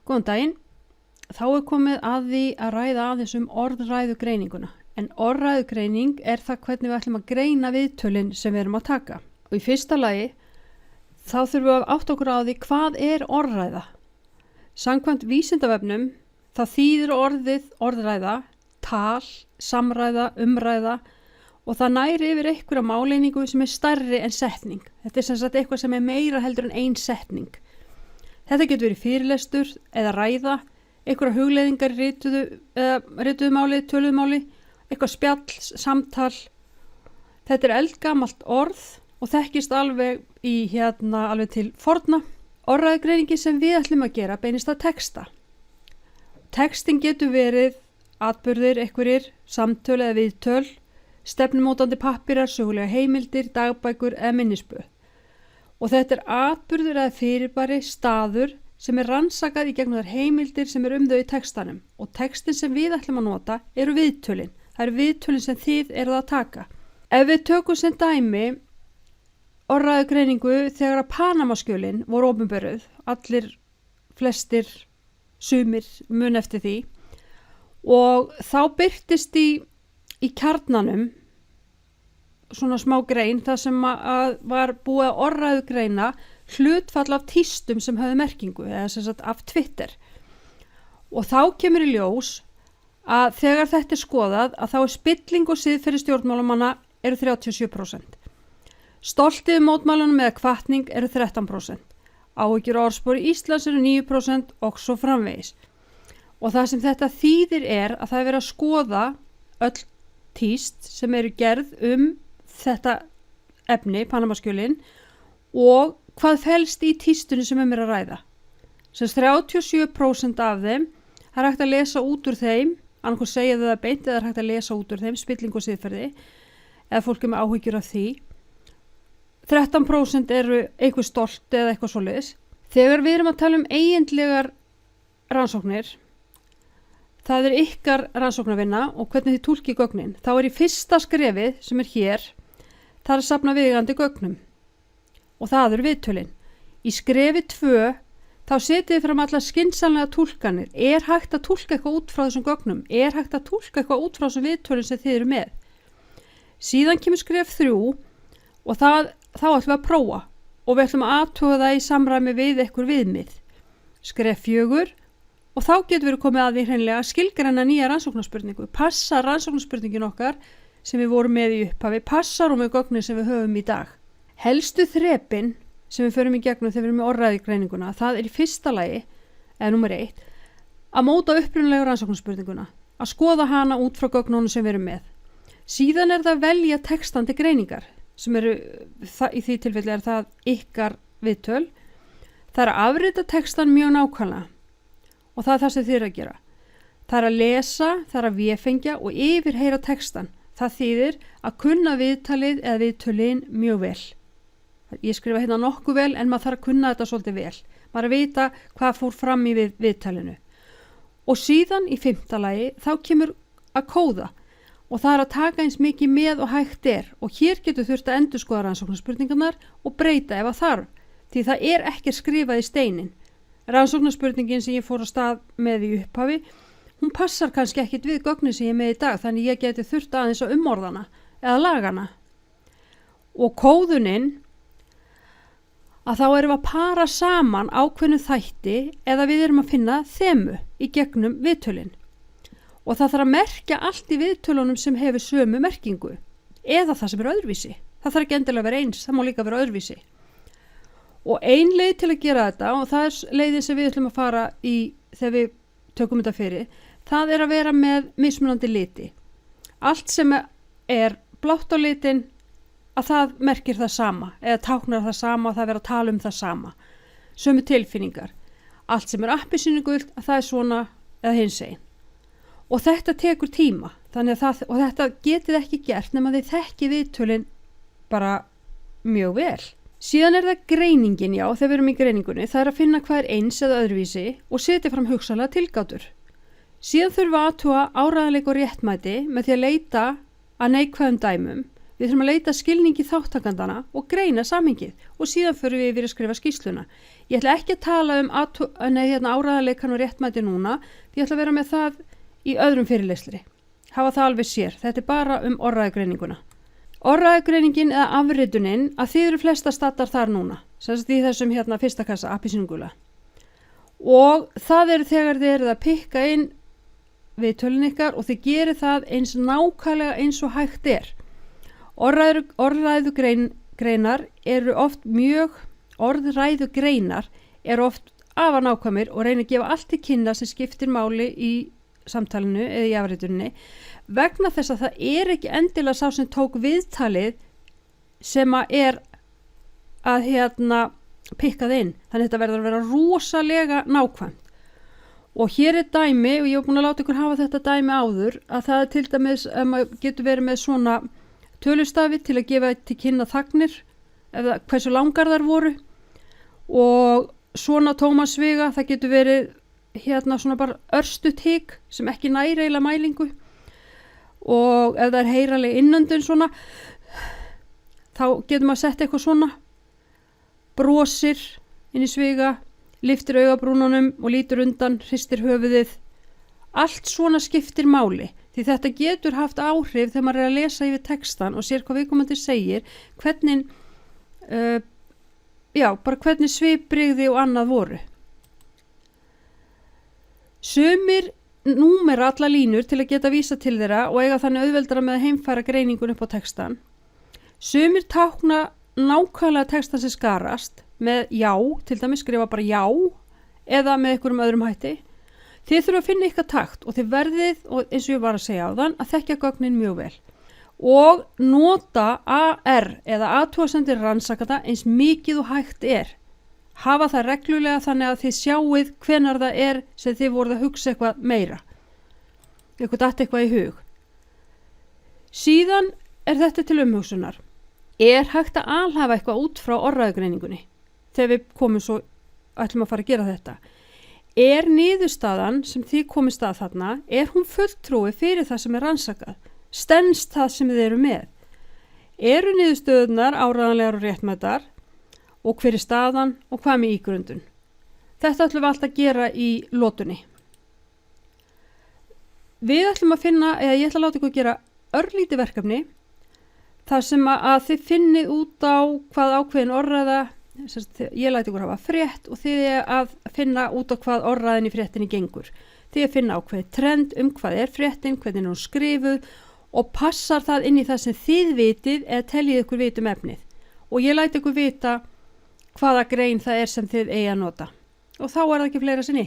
Góðan daginn. Þá komið að því að ræða aðeins orðræðugreininguna. En orðræðugreining það hvernig við ætlum að greina viðtölin sem við erum að taka. Og í fyrsta lagi þá þurfum við að átta okkur á því hvað orðræða. Samkvæmt Vísindavefnum þá þýðir orðið orðræða, tal, samræða, umræða og það næri yfir einhverja máleiningu sem stærri en setning. Þetta sem sagt eitthvað sem meira heldur en ein setning. Þetta getur verið fyrirlestur eða ræða, einhverja hugleiðingar í rituðu máli, töluðu máli, eitthvað spjall, samtal. Þetta eldgamalt orð og þekkist alveg alveg til forna. Orðræðugreiningi sem við ætlum að gera beinist að texta. Textin getur verið atburðir, einhverjir, samtöl eða viðtöl, stefnumótandi pappírar, sögulega heimildir, dagbækur eða minnisblöð. Og þetta atburður eða fyrirbæri, staður sem rannsakað í gegnum þær heimildir sem þau í textanum. Og textin sem við ætlum að nota eru viðtölin. Það eru viðtölin sem þið eruð að taka. Ef við tökum sem dæmi orðræðugreiningu þegar að Panamaskjölin voru opinberuð, allir, flestir, sumir mun eftir því, og þá birtist í kjarnanum svona smá grein þar sem að var búið að orðræðugreina hlutfall af tístum sem höfðu merkingu eða sem sagt af Twitter. Og þá kemur í ljós að þegar þetta skoðað að þá spilling og siðferði stjórnmálamanna eru 37%. Stoltið mótmælunum eða hvatning eru 13%. Áhyggjur og orðspori Íslands eru 9% og svo framvegis. Og það sem þetta þýðir að það verið að skoða öll tíst sem eru gerð þetta efni, Panamaskjölin, og hvað felst í tístunni sem er að ræða. Sem 37% af þeim, það er hægt að lesa út úr þeim, annarkoð segja þau það beint eða er hægt að lesa út úr þeim, spilling og siðferði, eða fólk með áhyggjur af því. 13% eru eitthvað stolt eða eitthvað svoleiðis. Þegar við erum að tala eigindlegar rannsóknir, það ykkar rannsóknarvinna og hvernig þið túlkið gögnin, þá í fyrsta skrefið sem hér, það að safna viðeigandi gögnum. Og það eru viðtölin. Í skrefi 2 þá setið þið fram allar skynsamlega túlkanir. Er hægt að túlka eitthvað út frá þessum gögnum? Er hægt að túlka eitthvað út frá þessum viðtölin sem þið eru með? Síðan kemur skref 3 og þá ætlum við að prófa og við ætlum að athuga það í samræmi við einhver viðmið. Skref 4 og þá getur við komið að því hreinlega að skilgreina nýja rannsóknarspurningu. Passar rannsóknarspurningin okkar sem við vorum með í upphafi, passar með gögnin sem við höfum í dag. Helstu þrepin sem við förum í gegnum þegar við erum með orðræðugreininguna, það í fyrsta lagi, eða númer 1, að móta upprunalegu rannsóknarspurninguna, að skoða hana út frá gögnunum sem við erum með. Síðan það að velja textandi greiningar, sem eru, í því tilfelli það ykkar viðtöl. Það að afrita textan mjög nákvæmlega og það sem þið eru að gera. Það að lesa, það að véfengja og yfirheyra textan. Það þýðir að kunna viðtalið eða viðtölin mjög vel. Ég skrifa hérna nokkuð vel en maður þarf að kunna þetta svolítið vel. Maður að vita hvað fór fram í viðtalinu. Og síðan í 5. lagi þá kemur að kóða og það að taka eins mikið með og hægt og hér getur þurft að endurskoða rannsóknarspurningarnar og breyta ef að þarf. Því það ekki skrifað í steinin. Rannsóknarspurningin sem ég fór á stað með í upphafi, hún passar kannski ekkit við gögnin sem ég með í dag, þannig ég geti þurft aðeins að umorðana eða lagana. Og kóðunin, að þá erum við að para saman ákveðnu þætti eða við erum að finna þemu í gegnum viðtölin. Og það þarf að merkja allt í viðtölunum sem hefur sömu merkingu eða það sem öðruvísi. Það þarf ekki endilega að vera eins, það má líka vera öðruvísi. Og ein leið til að gera þetta, og það leiðin sem við ætlum að fara í þegar við tökum þetta fyrir, það að vera með mismunandi liti. Allt sem blátt á litin, að það merkir það sama, eða táknar það sama, það vera að tala það sama. Sömu tilfinningar. Allt sem appelsínugult, að það svona eða hinsegin. Og þetta tekur tíma, og þetta getið ekki gert nema þið þekki viðtölin bara mjög vel. Síðan það greiningin, já, þegar við erum í greiningunni, það að finna hvað eins eða öðruvísi og setja fram hugsanlega tilgátur. Síðan þurfum við að athuga áreiðanleika og réttmæti með því að leita að neikvæðum dæmum, Við þurfum að leita skilningi þáttakandana og greina samhengið og síðan förum við yfir að skrifa skýrsluna. Ég ætla ekki að tala um áræðanleikan og réttmæti núna, því ég ætla að vera með það í öðrum fyrirlestri. Hafa það alveg sér, þetta er bara um orðræðugreininguna. Orðræðugreiningin eða afritunin, að þið eru flesta staddar þar núna, sem sagt í þessum fyrsta kassa, appelsínugula. Og það eru þegar þið eruð að pikka inn við tölun ykkar og þið gerir það eins nákvæmlega eins og hægt er. Orðræðugreinar eru oft afar nákvæmir og reyna að gefa allt til kynna sem skiptir máli í samtalinu eða í afrituninni, vegna þess að það er ekki endilega sá sem tók viðtalið sem að pikkað inn. Þannig þetta verður að vera rosalega nákvæmt. Og hér er dæmi, og ég hef búin að láta ykkur hafa þetta dæmi áður, að það er til dæmis að maður getur verið með svona tölustafi til að gefa til kynna þagnir, eða hversu langar þar voru, og svona tómasviga, það getur verið svona bara örstutt hik sem ekki næri eiginlega mælingu, og ef það er heyraleg innöndun svona, þá getur maður sett eitthvað svona, brosir inn í sviga, lyftir augabrúnunum og lítur undan, hristir höfuðið. Allt svona skiptir máli, því þetta getur haft áhrif þegar maður er að lesa yfir textan og sér hvað viðkomandi segir, hvernig svipbrigði og annað voru. Sumir númera alla línur til að geta vísa til þeirra og eiga þannig auðveldara með að heimfæra greiningun upp á textan. Sumir tákna nákvæmlega textan sem skarast með já, til dæmis skrifa bara já eða með einhverjum öðrum hætti. Þið þurfum að finna ykkar takt og þið verðið, og eins og ég var að segja áðan, að þekkja gögnin mjög vel og nota AR eða athugasemdir rannsakanda eins mikið og hægt er. Hafa það reglulega þannig að þið sjáið hvenær það er sem þið voruð að hugsa eitthvað meira, datt eitthvað í hug. Síðan er þetta til umhugsunar. Er hægt að alhafa eitthvað út frá orðræðugreiningunni þegar við komum svo ætlum að fara að gera þetta? Er niðurstaðan sem þið komist að þarna, er hún fulltrúi fyrir það sem er rannsakað? Stenst það sem þið eru með? Eru niðurstöðunar áreiðanlegar og réttmætar og hver er staðan og hvað með ígrundun? Þetta ætlum við alltaf að gera í lotunni. Við ætlum að finna, eða ég ætla að láta ykkur gera örlítið verkefni þar sem að þið finnið út á hvað ákveðin orðræða, ég læti ykkur hafa frétt og þið er að finna út á hvað orðræðin í fréttinni gengur. Þið er að finna ákveðið trend hvað er fréttin, hvernig er hún skrifuð og passar það inn í það sem þið vitið eða teljið ykkur vitum efnið. Og ég læti ykkur vita hvaða grein það er sem þið eigi að nota. Og þá er það ekki fleira sinni.